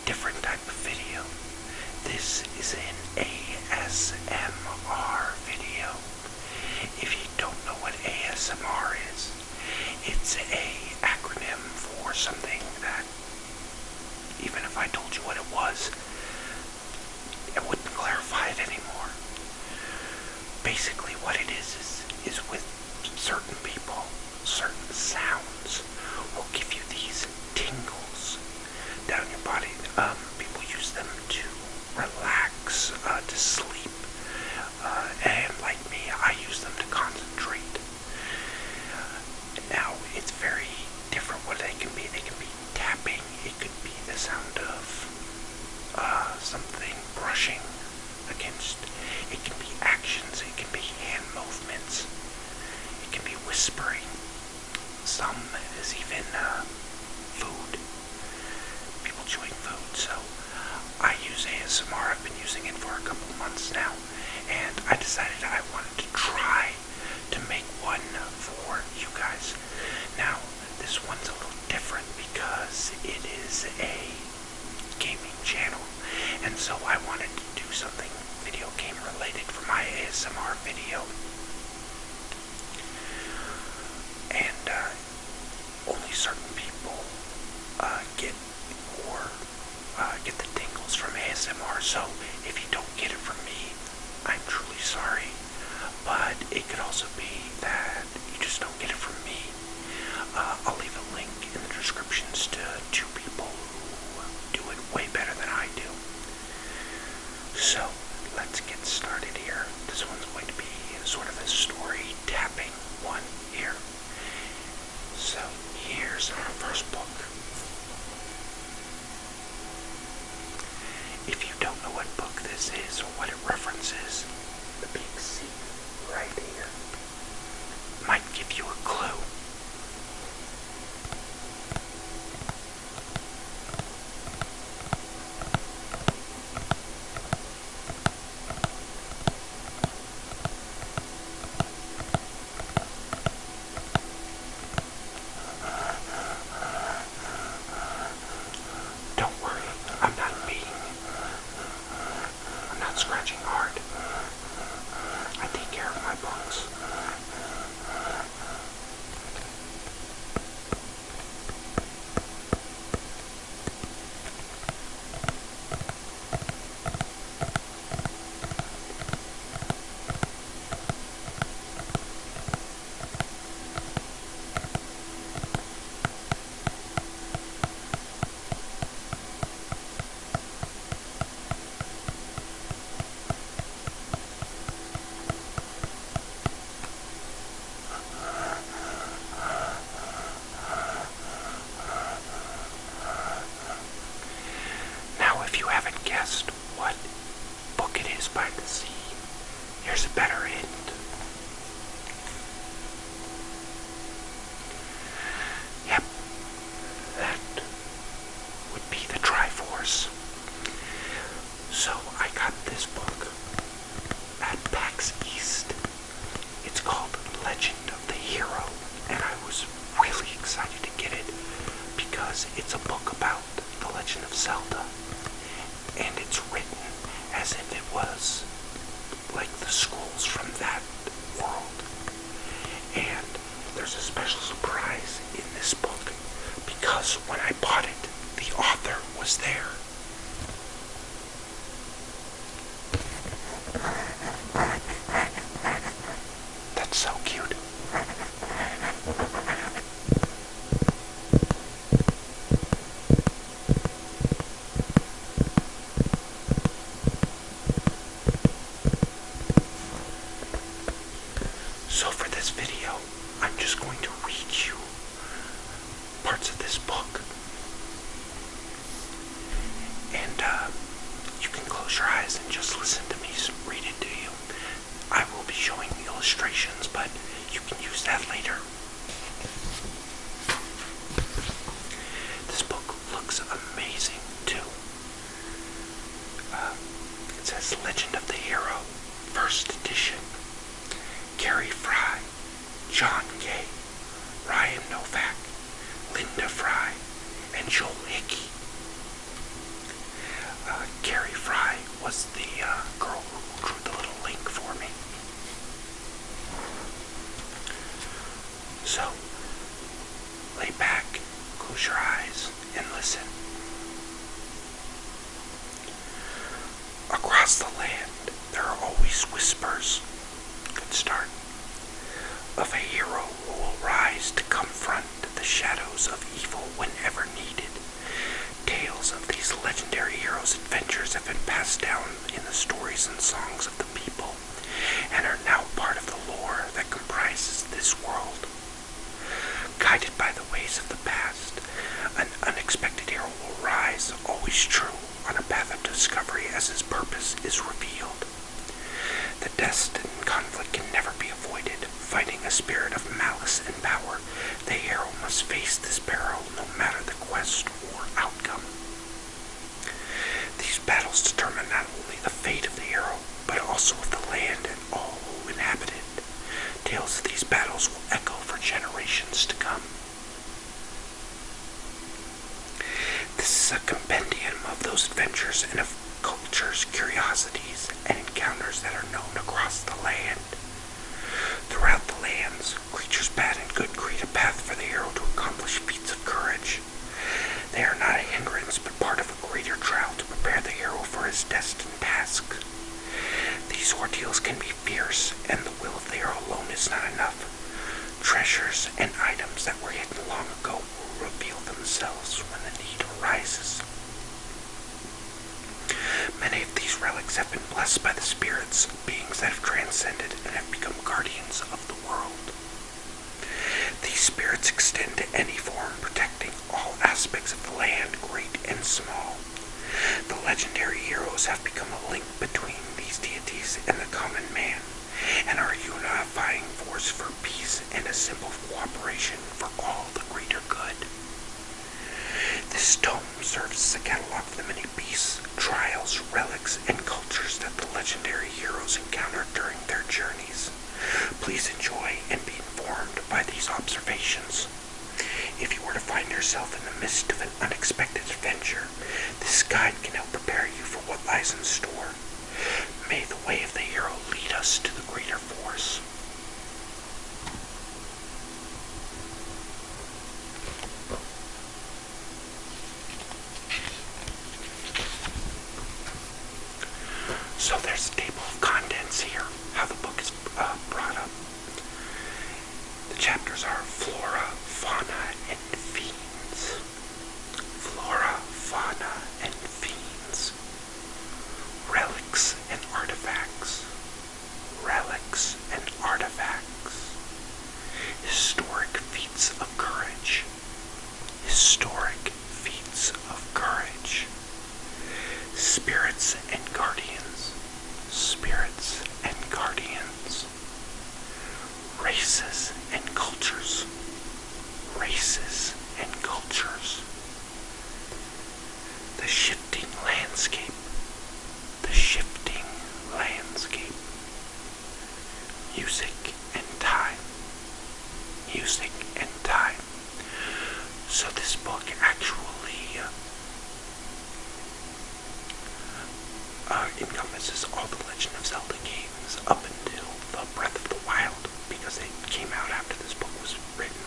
different type of video. This is an ASMR video. If you don't know what ASMR is, it's a acronym for something that, even if I told you what it was, it wouldn't clarify it anymore. Basically what it is with certain people, certain sounds will give you these tingles down your body. People use them to relax, to sleep, and like me, I use them to concentrate. Now, it's very different what they can be. They can be tapping, it could be the sound of something brushing against, it can be actions, it can be hand movements, it can be whispering. Some is even food, people chewing food. So I use ASMR. I've been using it for a couple months now, and I decided I wanted to try to make one for you guys. Now, this one's a little different because it is a gaming channel, and so I wanted to do something video game related for my ASMR video. And only certain people get the tingles from ASMR. So if you don't get it from me, I'm truly sorry. But it could also be that you just don't get it from me. I'll leave a link in the descriptions to two people who do it way better than I do. So let's get started here. This one's going to be sort of a story tapping one here. So here's our first book. If you don't know what book this is or what it references, the big C right here might give you a clue. Don't worry, I'm not scratching hard. I take care of my books. What book it is by the sea. Here's a better hint. Yep, that would be the Triforce. So I got this book at PAX East. It's called Legend of the Hero, and I was really excited to get it because it's a book about the Legend of Zelda. And it's written as if it was like the scrolls from that world. And there's a special surprise in this book because when I bought it, the author was there. That's so cute. So for this video, I'm just going to read you parts of this book. And you can close your eyes and just listen to me read it to you. I will be showing illustrations, but you can use that later. This book looks amazing too. It says Legend of the Hero, First Edition. Gary Fry, John Gay, Ryan Novak, Linda Fry, and Joel Hickey. was the girl who drew the little link for me. So, lay back, close your eyes, and listen. Across the land, there are always whispers. Good start. Of a hero who will rise to confront the shadows of evil whenever needed. Tales of these legendary heroes' adventures have been passed down in the stories and songs of the people, and are now part of the lore that comprises this world. Guided by the ways of the past, an unexpected hero will rise, always true, on a path of discovery as his purpose is revealed. The destined conflict can never be avoided. Fighting a spirit of malice and power, the hero must face this peril no matter the quest or outcome. These battles determine not only the fate of the hero, but also of the land and all who inhabit it. Tales of these battles will echo for generations to come. This is a compendium of those adventures and of cultures, curiosities, and encounters that are known across the land. Throughout the lands, creatures bad and good create a path for the hero to accomplish feats of courage. They are not a hindrance, but part of a greater trial to prepare the hero for his destined task. These ordeals can be fierce, and the will of the hero alone is not enough. Treasures and items that were hidden long ago will reveal themselves when the need arises. Many of these relics have been blessed by the spirits, beings that have transcended and have become guardians of the world. These spirits extend to any form, protecting all aspects of the land, great and small. The legendary heroes have become a link between these deities and the common man, and are a unifying force for peace and a symbol of cooperation for all the greater good. This tome serves as a catalog of the many beasts, trials, relics, and cultures that the legendary heroes encountered during their journeys. Please enjoy and be informed by these observations. If you were to find yourself in the midst of an unexpected adventure, this guide can help prepare you for what lies in store. May the way of the hero lead us to the greater force. So there's a table of contents here, how the book is brought up. The chapters are Flora, Fauna, and Fiends. Flora, Fauna, and Fiends. Relics and Artifacts. Relics and Artifacts. Historic Feats of Courage. Historic Feats of Courage. Spirits and Guardians. Spirits and Guardians. Races and Cultures. Races and Cultures. The Shifting Landscape. The Shifting Landscape. Music and Time. Music and Time. So this book actually encompasses all the Legend of Zelda games up until the Breath of the Wild, because it came out after this book was written.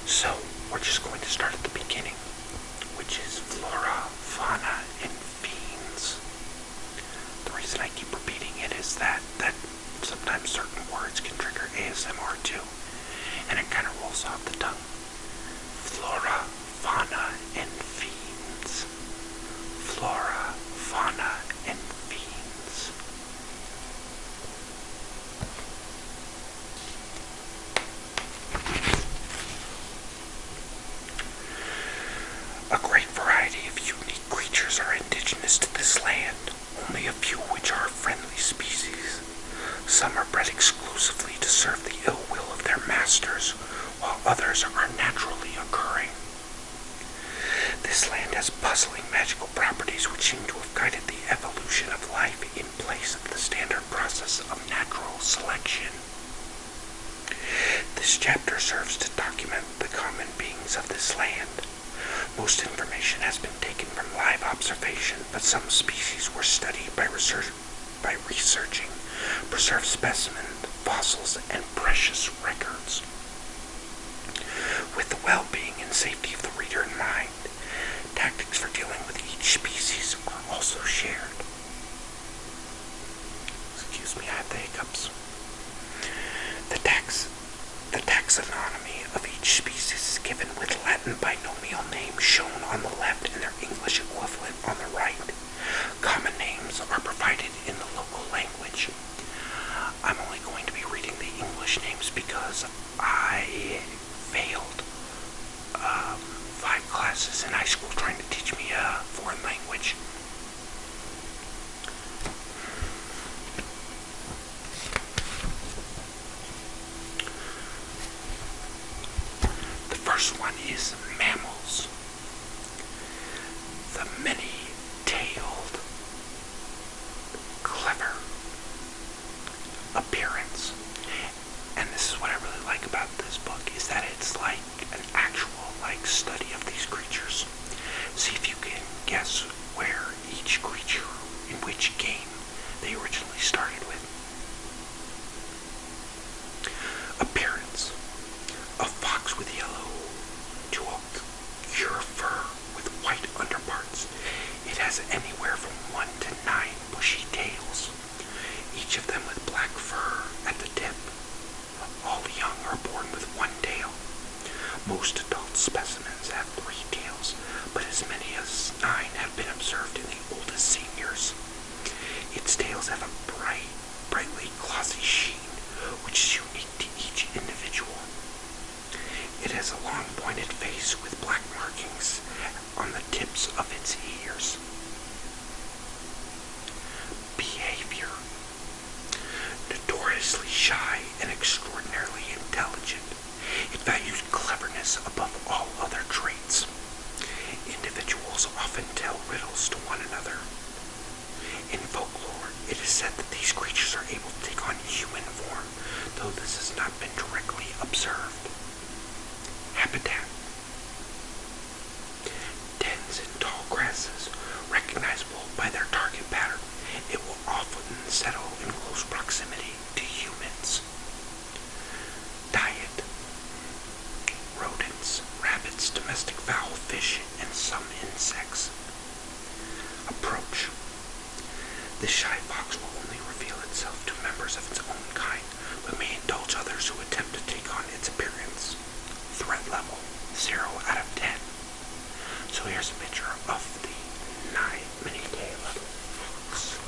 So we're just going to start at the beginning, which is Flora, Fauna, and Fiends. The reason I keep repeating it is that sometimes certain words can trigger ASMR too, and it kind of rolls off the tongue. Flora, Fauna, and Fiends. Flora, Fauna, and Fiends. A great variety of unique creatures are indigenous to this land, only a few which are friendly species. Some are bred exclusively to serve the ill will of their masters, while others are naturally occurring. This land has puzzling magical properties which seem to have guided the evolution of life in place of the standard process of natural selection. This chapter serves to document the common beings of this land. Most information has been taken from live observation, but some species were studied by researching preserved specimens, fossils, and precious records. With the well-being and safety of the reader in mind, tactics for dealing with each species are also shared. Excuse me, I have the hiccups. The taxonomy of each species is given with Latin binomial names shown on the left and their English equivalent on the right. Common names are provided in the local language. I'm only going to be reading the English names because I failed 5 classes in high school trying to teach me a foreign language. The first one is mammals. The many-tailed, clever appearance. And this is what I really like about this book, is that it's like an actual study of these creatures. See if you can guess where each creature in which game they originally started with. Appearance. A fox with yellow to ochre fur with white underparts. It has anywhere from 1 to 9 bushy tails, each of them with black fur at the tip. All young are born with 1 tail. Most adult specimens have 3 tails, but as many as 9 have been observed in the oldest seniors. Its tails have a brightly glossy sheen, which is unique to each individual. It has a long pointed face with black markings on the tips of its ears. Behavior. Notoriously shy and extraordinarily intelligent. It values cleverness above all other traits. Individuals often tell riddles to one another. In folklore, it is said that these creatures are able to take on human form, though this has not been directly observed. Habitat. Dens in tall grasses, recognizable by their target pattern. It will often settle in close proximity to humans. Diet. Rodents, rabbits, domestic fowl, fish, and some insects. Approach. This shy fox will only reveal itself to members of its own kind, but may indulge others who attempt to take on its appearance. Threat level, 0 out of 10. So here's a picture of the many-tailed fox.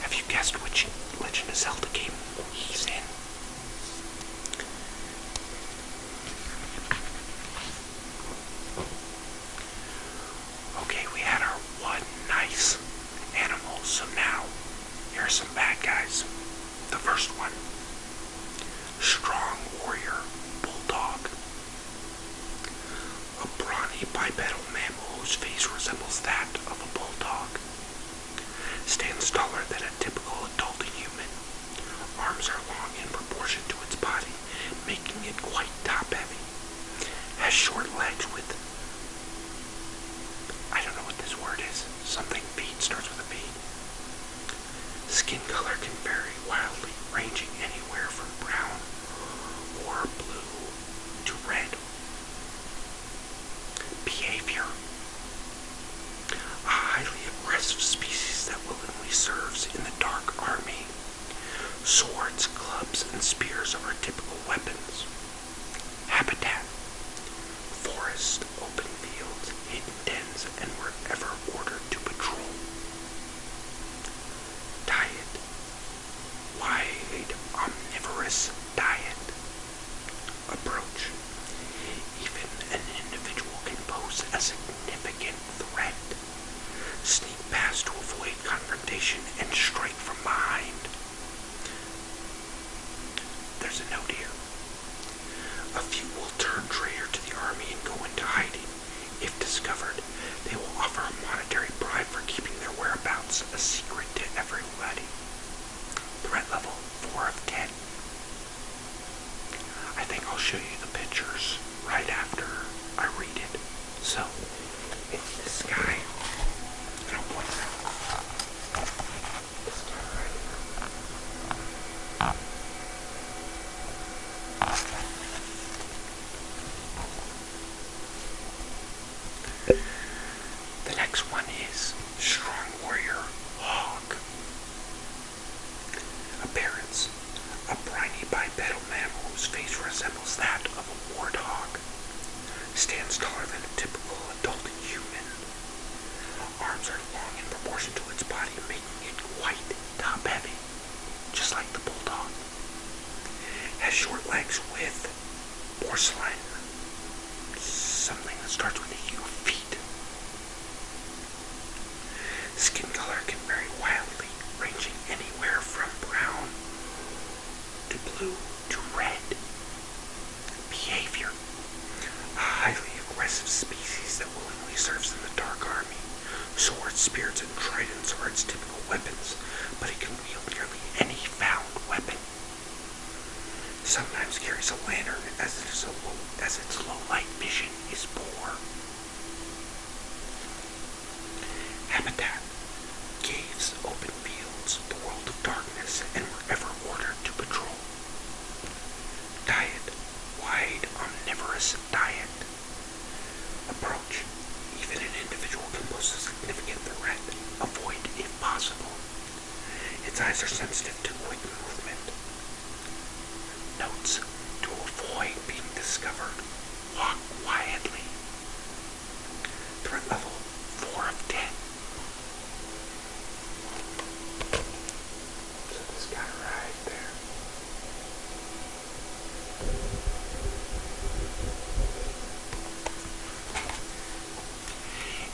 Have you guessed which Legend of Zelda game he's in? Okay, we had our one nice animal, so now here are some bad guys. The first one, strong warrior, bulldog. A brawny bipedal mammal whose face resembles that of a bulldog. Stands taller than a typical adult human. Arms are long in proportion to its body, making it quite top-heavy. Has short legs with, I don't know what this word is, something feet, starts with a V. Skin color can vary wildly, ranging anywhere from brown or blue to red. Behavior. A highly aggressive species that willingly serves in the dark army. Swords, clubs, and spears are typical weapons. Habitat. Forest, open fields, hidden dens, and wherever ordered to patrol. Diet. Wide, omnivorous diet. Approach. Even an individual can pose a significant threat. Sneak past to avoid confrontation and strike from behind. There's a note here. A few will turn traitor to the army and go into hiding. If discovered, they will offer a monetary bribe for keeping their whereabouts a secret to everyone whose face resembles that of a warthog, stands taller than a typical adult human. Arms are long in proportion to its body, making it quite top-heavy, just like the bulldog. Has short legs with porcelain, something that starts with a U, feet. Skin color can vary wildly, ranging anywhere from brown to blue to red. Behavior. A highly aggressive species that willingly serves in the Dark Army. Swords, spears, and tridents are its typical weapons, but it can wield nearly any found weapon. Sometimes carries a lantern as its low light vision is poor. Habitat. Caves, open fields, the world of darkness, and wherever ordered to patrol. Diet. Wide, omnivorous diet. Approach. Even an individual can pose a significant threat. Avoid if possible. Its eyes are sensitive to quick movement. Notes. To avoid being discovered, walk quietly. Threat level 4 of 10. So this guy right there.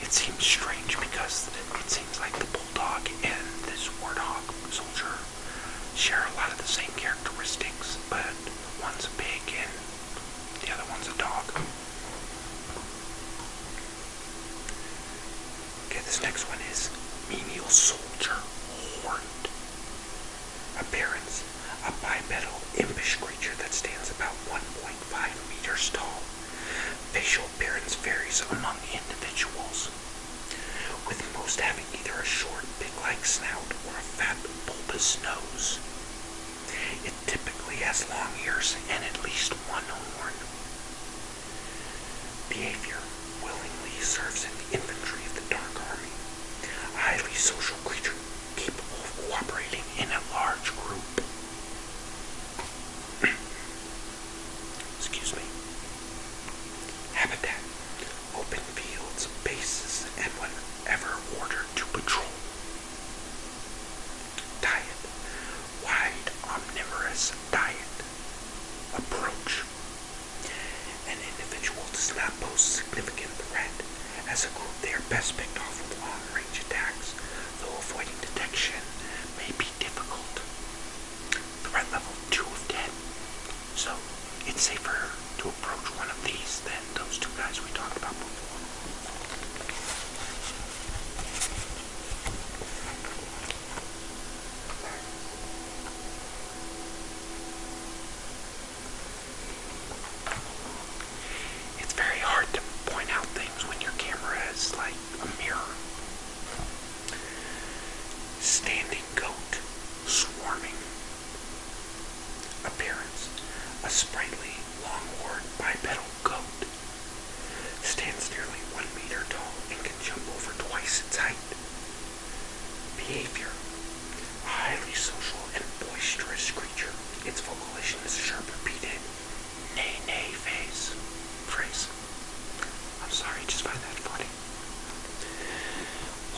It seems strange because it seems like the bulldog and this warthog soldier share a lot of the same characteristics, but one's a pig and the other one's a dog. Okay, this next one is menial soldier, horned. Appearance, a bipedal, impish creature that stands about 1.5 meters tall. Facial appearance varies among individuals, with most having either a short, pig-like snout or a fat, bulbous nose. It typically has long ears and at least one horn. Behavior. Willingly serves in the infantry of the Dark Army. A highly social creature capable of cooperating in a large group. Excuse me. Habitat. Open fields, bases, and whenever ordered to patrol. Diet. Wide, omnivorous diet. Approach. An individual does not pose a significant threat. As a group, they are best picked off with long-range attacks, though avoiding detection may be difficult. Threat level 2 of 10. So, it's safer to approach one of these than those two guys we talked about before. It's very hard to point out things when your camera is like a mirror. Standing goat, swarming. Appearance, a sprightly, long-horned bipedal goat. Stands nearly 1 meter tall and can jump over twice its height. Behavior, a highly social and boisterous creature. Its vocalization is a sharp, repeated neigh-neigh phrase. I'm sorry, just find that funny.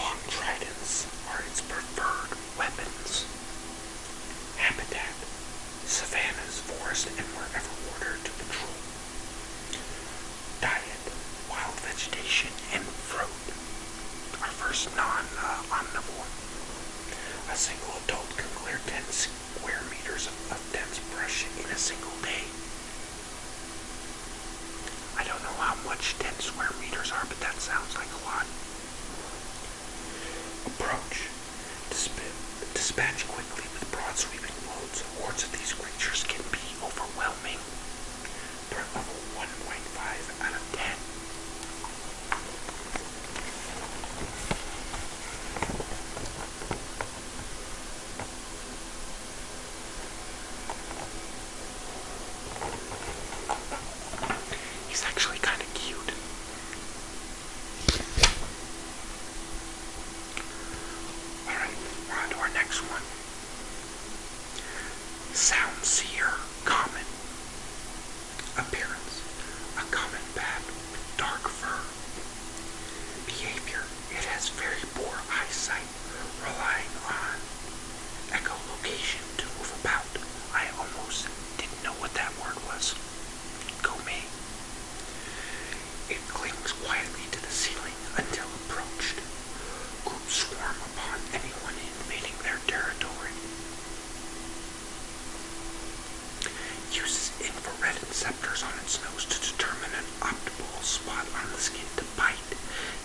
Long tridents are its preferred weapons. Habitat, savannas, forests, and wherever ordered to patrol. Diet, wild vegetation and fruit. Our first non-omnivore. A single adult can clear 10 square meters of dense brush in a single day. I don't know how much 10 square meters are, but that sounds like a lot. Approach. Dispatch quickly with broad sweeping blows. Hordes of these creatures can be overwhelming. Threat level 1.5 out of 10. He's actually kind of cute. Alright, we're on to our next one. Sound Seer, common. Appearance: a common bat with dark fur. Behavior: it has very poor eyesight, relying on echolocation to move about. I almost didn't know what that word was. Go me. It clings quietly to the ceiling until approached. Groups swarm upon anyone invading their territory. Uses infrared receptors on its nose to determine an optimal spot on the skin to bite,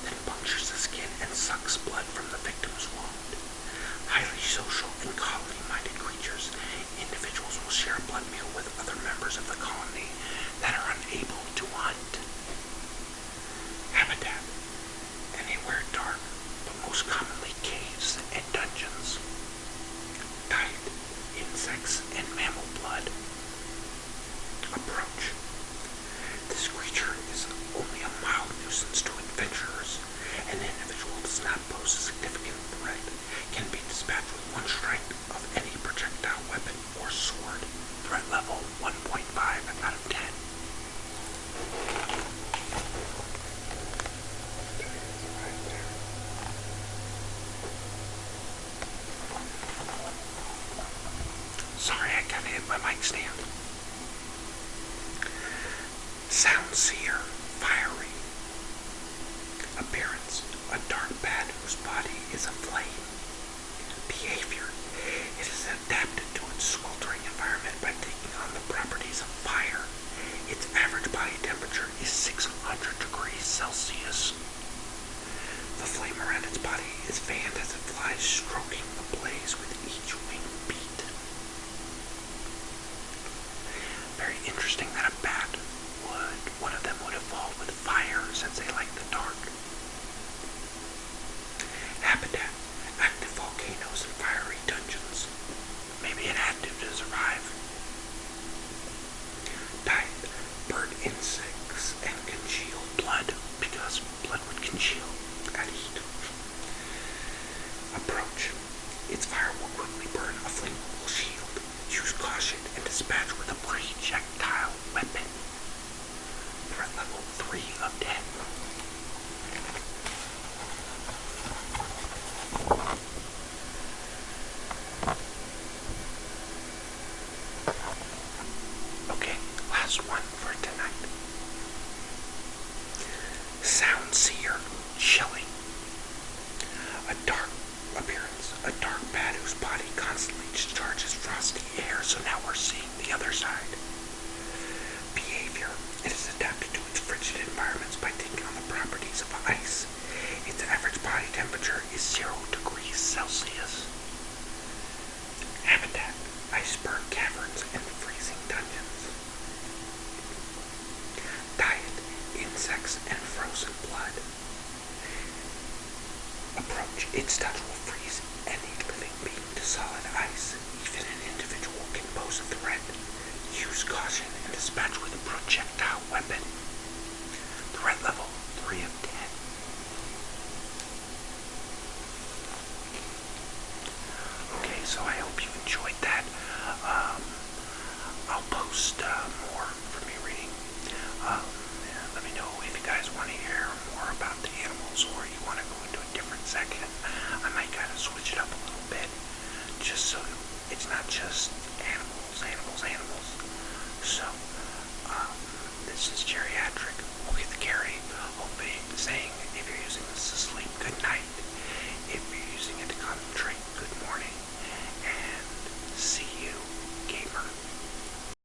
then punctures the skin and sucks blood from the victim's wound. Highly social and colony-minded creatures, individuals will share a blood meal with other members of the colony that are unable to hunt. Habitat: anywhere dark, but most commonly caves and dungeons. Diet: insects and mammal blood. Approach: this creature is only a mild nuisance to adventurers. An individual does not pose a significant threat, can be dispatched with one strike of any projectile weapon or sword. Threat level 1.5 out of 10. Sorry, I kinda hit my mic stand. Sound Seer, fiery. Appearance: a dark bat whose body is aflame. Behavior: it is adapted to its sweltering environment by taking on the properties of fire. Its average body temperature is 600 degrees Celsius. The flame around its body is fanned as it flies, stroking the blaze with each wing beat. Very interesting that a bat one of them would evolve with fire since they like the dark. Habitat: active volcanoes and fiery dungeons. Maybe it had to survive. Diet: burnt insects and congealed blood, because blood would congeal at heat. Approach: its fire will quickly burn a flammable shield. Use caution and dispatch with a projectile weapon. Threat level 3 of 10. Okay, last one for tonight. Sound Seer, chilling. A dark appearance, a dark bat whose body constantly discharges frosty air, so now we're seeing the other side. Behavior: it is adapted to its frigid environments by taking on the properties of ice. Its average body temperature is 0 degrees Celsius. Habitat: iceberg caverns and freezing dungeons. Diet: insects and frozen blood. Approach: its touch will freeze any living being to solid ice. Even an individual can pose a threat. Use caution and dispatch with a projectile weapon. Threat level 3 of 10.